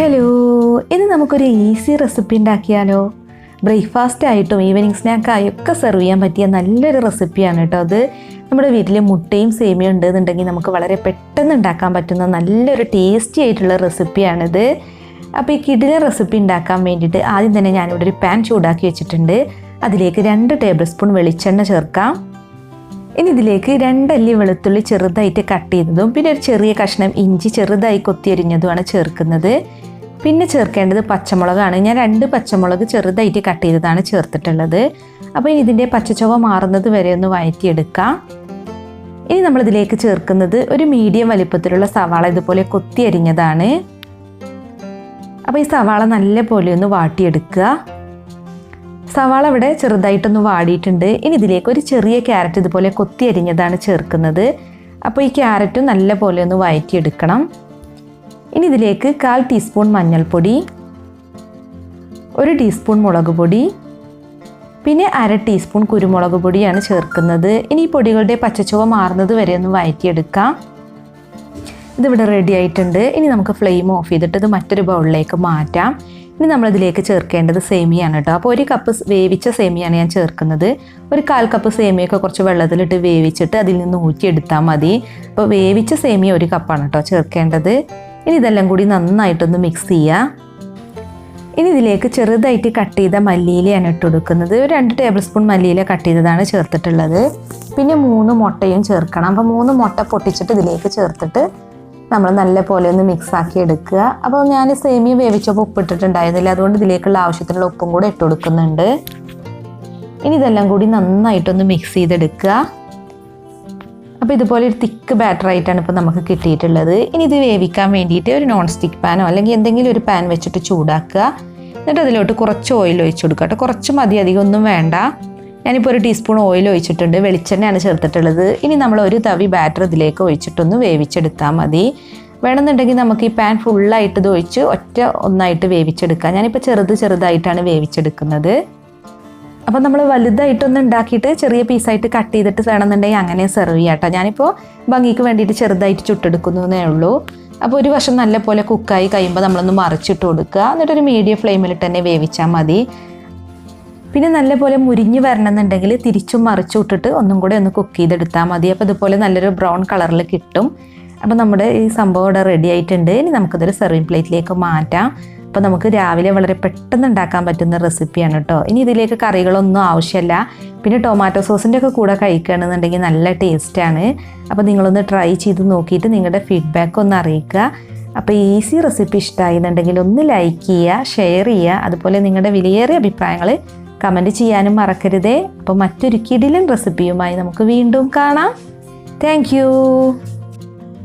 Hello, ഇന്ന് നമുക്കൊരു easy recipe ഉണ്ടാക്കിയാലോ? ബ്രേക്ക്ഫാസ്റ്റ് ആയിട്ടും ഈവനിങ് സ്നാക്കായും ഒക്കെ സെർവ് ചെയ്യാൻ പറ്റിയ നല്ലൊരു റെസിപ്പിയാണ് കേട്ടോ. അത് നമ്മുടെ വീട്ടിൽ മുട്ടയും സേമിയയും ഉണ്ടെന്നുണ്ടെങ്കിൽ നമുക്ക് വളരെ പെട്ടെന്ന് ഉണ്ടാക്കാൻ പറ്റുന്ന നല്ലൊരു ടേസ്റ്റി ആയിട്ടുള്ള റെസിപ്പിയാണിത്. അപ്പോൾ ഈ കിടിലൻ റെസിപ്പി ഉണ്ടാക്കാൻ വേണ്ടിയിട്ട് ആദ്യം തന്നെ ഞാനിവിടെ ഒരു പാൻ ചൂടാക്കി വെച്ചിട്ടുണ്ട്. അതിലേക്ക് 2 ടേബിൾ സ്പൂൺ വെളിച്ചെണ്ണ ചേർക്കാം. ഇനി ഇതിലേക്ക് 2 അല്ലി വെളുത്തുള്ളി ചെറുതായിട്ട് കട്ട് ചെയ്തതും പിന്നെ ഒരു ചെറിയ കഷ്ണം ഇഞ്ചി ചെറുതായി കൊത്തിയരിഞ്ഞതുമാണ് ചേർക്കുന്നത്. പിന്നെ ചേർക്കേണ്ടത് പച്ചമുളകാണ്. ഞാൻ 2 പച്ചമുളക് ചെറുതായിട്ട് കട്ട് ചെയ്തതാണ് ചേർത്തിട്ടുള്ളത്. അപ്പോൾ ഇനി ഇതിൻ്റെ പച്ചച്ചുവ മാറുന്നത് വരെ ഒന്ന് വഴറ്റിയെടുക്കാം. ഇനി നമ്മളിതിലേക്ക് ചേർക്കുന്നത് ഒരു മീഡിയം വലിപ്പത്തിലുള്ള സവാള ഇതുപോലെ കൊത്തിയരിഞ്ഞതാണ്. അപ്പോൾ ഈ സവാള നല്ല പോലെ ഒന്ന് വാട്ടിയെടുക്കുക. സവാള ഇവിടെ ചെറുതായിട്ടൊന്ന് വാടിയിട്ടുണ്ട്. ഇനി ഇതിലേക്ക് ഒരു ചെറിയ ക്യാരറ്റ് ഇതുപോലെ കൊത്തി അരിഞ്ഞതാണ് ചേർക്കുന്നത്. അപ്പോൾ ഈ ക്യാരറ്റും നല്ല പോലെ ഒന്ന് വഴറ്റിയെടുക്കണം. ഇനി ഇതിലേക്ക് 1/4 ടീസ്പൂൺ മഞ്ഞൾപ്പൊടി, 1 ടീസ്പൂൺ മുളക് പൊടി, പിന്നെ 1/2 ടീസ്പൂൺ കുരുമുളക് പൊടിയാണ് ചേർക്കുന്നത്. ഇനി ഈ പൊടികളുടെ പച്ചച്ചുവ മാറുന്നത് വരെ ഒന്ന് വഴറ്റിയെടുക്കാം. ഇതിവിടെ റെഡി ആയിട്ടുണ്ട്. ഇനി നമുക്ക് ഫ്ലെയിം ഓഫ് ചെയ്തിട്ട് ഇത് മറ്റൊരു ബൗളിലേക്ക് മാറ്റാം. ഇനി നമ്മളിതിലേക്ക് ചേർക്കേണ്ടത് സേമിയാണ് കേട്ടോ. അപ്പോൾ 1 കപ്പ് വേവിച്ച സേമിയാണ് ഞാൻ ചേർക്കുന്നത്. ഒരു 1/4 കപ്പ് സേമിയൊക്കെ കുറച്ച് വെള്ളത്തിലിട്ട് വേവിച്ചിട്ട് അതിൽ നിന്ന് ഊറ്റിയെടുത്താൽ മതി. അപ്പോൾ വേവിച്ച സേമിയ 1 കപ്പാണ് കേട്ടോ ചേർക്കേണ്ടത്. ഇനി ഇതെല്ലാം കൂടി നന്നായിട്ടൊന്ന് മിക്സ് ചെയ്യുക. ഇനി ഇതിലേക്ക് ചെറുതായിട്ട് കട്ട് ചെയ്ത മല്ലിയിലയാണ് ഇട്ട് കൊടുക്കുന്നത്. ഒരു 2 ടേബിൾ സ്പൂൺ മല്ലിയില കട്ട് ചെയ്തതാണ് ചേർത്തിട്ടുള്ളത്. പിന്നെ 3 മുട്ടയും ചേർക്കണം. അപ്പോൾ 3 മുട്ട പൊട്ടിച്ചിട്ട് ഇതിലേക്ക് ചേർത്തിട്ട് നമ്മൾ നല്ല പോലെ ഒന്ന് മിക്സ് ആക്കി എടുക്കുക. അപ്പോൾ ഞാൻ സേമിയ വേവിച്ചപ്പോൾ ഉപ്പിട്ടിട്ടുണ്ടായിരുന്നില്ല, അതുകൊണ്ട് ഇതിലേക്കുള്ള ആവശ്യത്തിനുള്ള ഉപ്പും കൂടെ ഇട്ട് കൊടുക്കുന്നുണ്ട്. ഇനി ഇതെല്ലാം കൂടി നന്നായിട്ടൊന്ന് മിക്സ് ചെയ്തെടുക്കുക. അപ്പോൾ ഇതുപോലെ ഒരു തിക്ക് ബാറ്റർ ആയിട്ടാണ് ഇപ്പോൾ നമുക്ക് കിട്ടിയിട്ടുള്ളത്. ഇനി ഇത് വേവിക്കാൻ വേണ്ടിയിട്ട് ഒരു നോൺ സ്റ്റിക്ക് പാനോ അല്ലെങ്കിൽ എന്തെങ്കിലും ഒരു പാൻ വെച്ചിട്ട് ചൂടാക്കുക. എന്നിട്ട് അതിലോട്ട് കുറച്ച് ഓയിൽ ഒഴിച്ചു കൊടുക്കുക കേട്ടോ. കുറച്ച് മതി, അധികം ഒന്നും വേണ്ട. ഞാനിപ്പോൾ 1 ടീസ്പൂൺ ഓയിൽ ഒഴിച്ചിട്ടുണ്ട്. വെളിച്ചെണ്ണയാണ് ചേർത്തിട്ടുള്ളത്. ഇനി നമ്മൾ ഒരു തവി ബാറ്റർ ഇതിലേക്ക് ഒഴിച്ചിട്ടൊന്ന് വേവിച്ചെടുത്താൽ മതി. വേണമെന്നുണ്ടെങ്കിൽ നമുക്ക് ഈ പാൻ ഫുള്ളായിട്ട് ഇത് ഒഴിച്ച് ഒന്നായിട്ട് വേവിച്ചെടുക്കാം. ഞാനിപ്പോൾ ചെറുതായിട്ടാണ് വേവിച്ചെടുക്കുന്നത്. അപ്പോൾ നമ്മൾ വലുതായിട്ടൊന്ന് ഉണ്ടാക്കിയിട്ട് ചെറിയ പീസായിട്ട് കട്ട് ചെയ്തിട്ട് വേണമെന്നുണ്ടെങ്കിൽ അങ്ങനെ സെർവ് ചെയ്യാം കേട്ടോ. ഞാനിപ്പോൾ ഭംഗിക്ക് വേണ്ടിയിട്ട് ചെറുതായിട്ട് ചുട്ടെടുക്കുന്നതേ ഉള്ളൂ. അപ്പോൾ ഒരു വശം നല്ല പോലെ കുക്കായി കഴിയുമ്പോൾ നമ്മളൊന്ന് മറിച്ചിട്ട് കൊടുക്കുക. എന്നിട്ടൊരു മീഡിയം ഫ്ലെയിമിലിട്ട് തന്നെ വേവിച്ചാൽ മതി. പിന്നെ നല്ലപോലെ മുരിഞ്ഞ് വരണമെന്നുണ്ടെങ്കിൽ തിരിച്ചും മറിച്ചും ഇട്ടിട്ട് ഒന്നും കൂടെ ഒന്ന് കുക്ക് ചെയ്തെടുത്താൽ മതി. അപ്പോൾ ഇതുപോലെ നല്ലൊരു ബ്രൗൺ കളറിൽ കിട്ടും. അപ്പോൾ നമ്മുടെ ഈ സംഭവം ഇവിടെ റെഡി ആയിട്ടുണ്ട്. ഇനി നമുക്കിതൊരു സെർവിങ് പ്ലേറ്റിലേക്ക് മാറ്റാം. അപ്പോൾ നമുക്ക് രാവിലെ വളരെ പെട്ടെന്ന് ഉണ്ടാക്കാൻ പറ്റുന്ന റെസിപ്പിയാണ് കേട്ടോ. ഇനി ഇതിലേക്ക് കറികളൊന്നും ആവശ്യമില്ല. പിന്നെ ടൊമാറ്റോ സോസിൻ്റെ ഒക്കെ കൂടെ കഴിക്കുകയാണെന്നുണ്ടെങ്കിൽ നല്ല ടേസ്റ്റാണ്. അപ്പോൾ നിങ്ങളൊന്ന് ട്രൈ ചെയ്ത് നോക്കിയിട്ട് നിങ്ങളുടെ ഫീഡ്ബാക്ക് ഒന്ന് അറിയിക്കുക. അപ്പോൾ ഈസി റെസിപ്പി ഇഷ്ടമായിരുന്നുണ്ടെങ്കിൽ ഒന്ന് ലൈക്ക് ചെയ്യുക, ഷെയർ ചെയ്യുക. അതുപോലെ നിങ്ങളുടെ വിലയേറിയ അഭിപ്രായങ്ങൾ കമൻറ്റ് ചെയ്യാനും മറക്കരുതേ. അപ്പോൾ മറ്റൊരു കിടിലൻ റെസിപ്പിയുമായി നമുക്ക് വീണ്ടും കാണാം. Thank you.